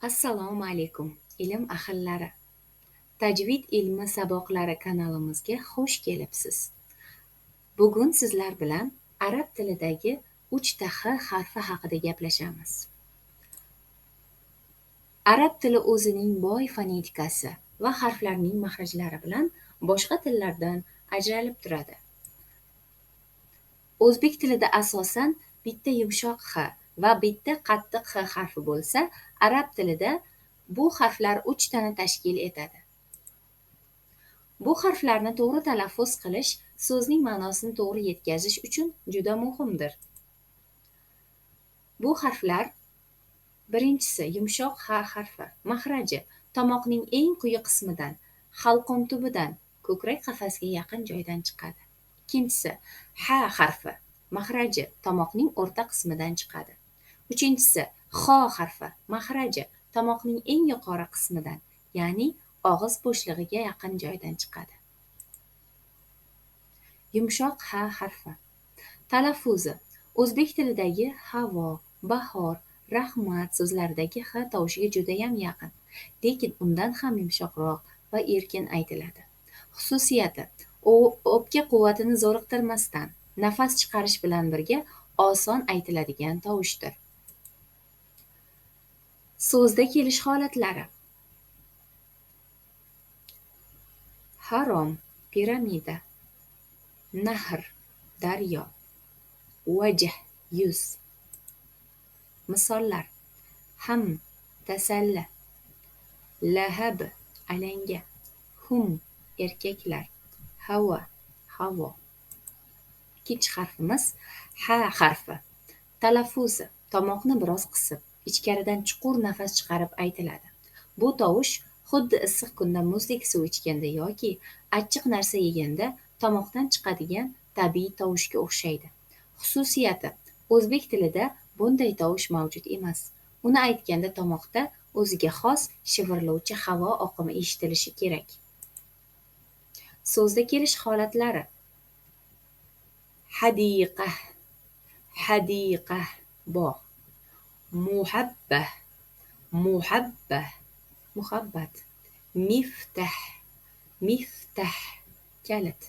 Assalomu alaykum, ilm ahllari. Tajvid ilmi saboqlari kanalimizga xush kelibsiz. Bugun sizlar bilan arab tilidagi 3 H harfi haqida gaplashamiz. Arab tili o'zining boy fonetikasi va harflarning maxrajlari bilan boshqa tillardan ajralib turadi. O'zbek tilida asosan bitta yumshoq H va bitta qattiq H harfi bo'lsa, arab tilida bu harflar 3 tani tashkil etadi. Bu harflarni to'g'ri talaffuz qilish so'zning ma'nosini to'g'ri yetkazish uchun juda muhimdir. Bu harflar: birinchisi yumshoq H harfi. Maxraji tomoqning eng quyi qismidan, halqum tubidan, ko'krak qafasiga yaqin joydan chiqadi. Ikkinchisi H harfi. Maxraji tomoqning o'rta qismidan chiqadi. Uchinchisi X harfi. Maxraji tomoqning eng yuqori qismidan, ya'ni og'iz bo'shlig'iga yaqin joydan chiqadi. Yumshoq H harfi. Talaffuzi: o'zbek tilidagi havo, bahor, rahmat so'zlaridagi H tovushiga judayam yaqin, lekin undan ham yumshoqroq va erkin aytiladi. Xususiyati: o'pka quvvatini zo'riqtirmasdan, nafas chiqarish bilan birga oson aytiladigan tovushdir. So'zda kelish holatlari: harom piramida, nahr daryo, vajh yuz. Misollar: ham tasalli, lahab alanga, hum erkaklar, havo havo. Ikkinchi harfimiz H harfi. Talaffuzi: tomoqni biroz qisib, ichkaridan chuqur nafas chiqarib aytiladi. Bu tovush xuddi issiq kunda muzdek suv ichganda yoki achchiq narsa yeganda tomoqdan chiqadigan tabiiy tovushga o'xshaydi. Xususiyati: o'zbek tilida bunday tovush mavjud emas. Uni aytganda tomoqda o'ziga xos shivirlovchi havo oqimi eshitilishi kerak. So'zda kelish holatlari: hadiqa, hadiqa bog', muhabbah, muhabbah muhabbat, miftah, miftah kalit.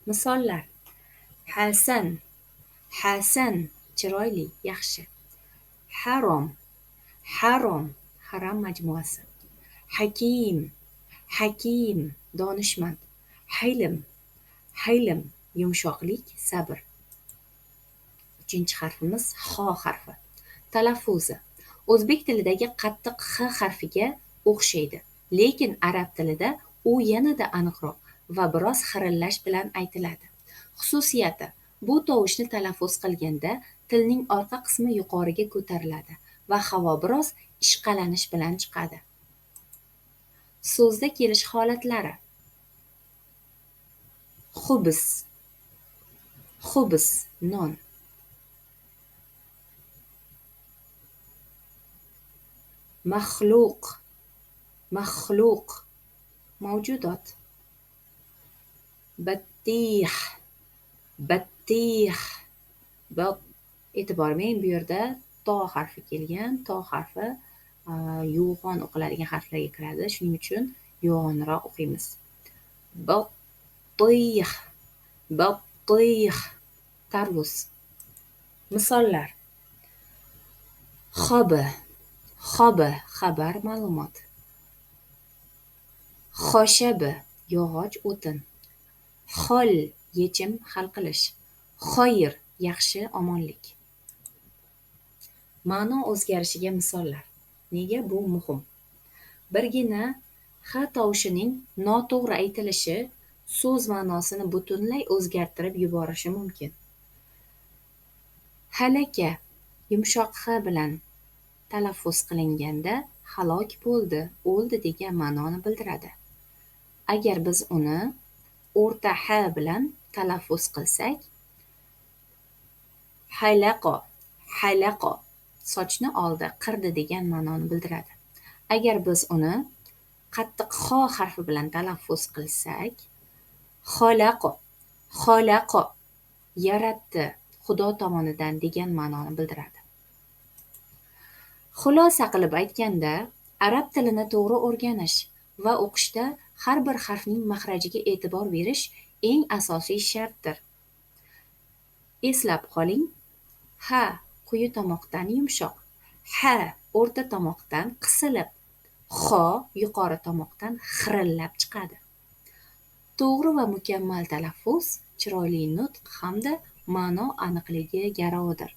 Misollar: hasan, hasan chiroyli, yaxshi. Harom, harom haram majmuasi. Hakim, hakim donishmand. Hilm, hilm yumshoqlik, sabr. Uchinchi harfimiz X harfi. Talaffuzi: o'zbek tilidagi qattiq X harfiga o'xshaydi, lekin arab tilida u yanada aniqroq va biroz xirillash bilan aytiladi. Xususiyati: bu tovushni talaffuz qilganda tilning orqa qismi yuqoriga ko'tariladi va havo biroz ishqalanish bilan chiqadi. So'zda kelish holatlari: xubs, xubs non. Maxluq, maxluq mavjudot. Battih, battih e'tibor bering, bu yerda to harfi kelgan. To harfi yo'g'on o'qiladigan harflarga kiradi, shuning uchun yo'g'onroq o'qiymiz. Battih, battih tarvuz. Misollar: xobi, xobi xabar, ma'lumot. Xoshabi yog'och, o'tin. Xol yechim, hal qilish. Xoyr yaxshi, omonlik. Ma'no o'zgarishiga misollar. Nega bu muhim? Birgina H tovushining noto'g'ri aytilishi so'z ma'nosini butunlay o'zgartirib yuborishi mumkin. Halaka yumshoq H bilan talaffuz qilinganda halok bo'ldi, o'ldi degan ma'noni bildiradi. Agar biz uni o'rta H bilan talaffuz qilsak, halaqo, halaqo sochni oldi, qirdi degan ma'noni bildiradi. Agar biz uni qattiq X harfi bilan talaffuz qilsak, xolaqo, xolaqo yaratdi, Xudo tomonidan degan ma'noni bildiradi. Xulosa qilib aytganda, arab tilini to'g'ri o'rganish va o'qishda har bir harfning maxrajiga e'tibor berish eng asosiy shartdir. Eslab qoling: ha quyi tomoqdan yumshoq, ha o'rta tomoqdan qisilib, xo yuqori tomoqdan xirillab chiqadi. To'g'ri va mukammal talaffuz chiroyli nutq hamda ma'no aniqligi garovidir.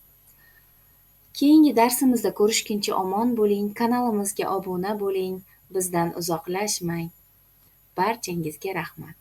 Keyingi darsimizda ko'rishguncha omon bo'ling, kanalimizga obuna bo'ling, bizdan uzoqlashmang. Barchangizga rahmat.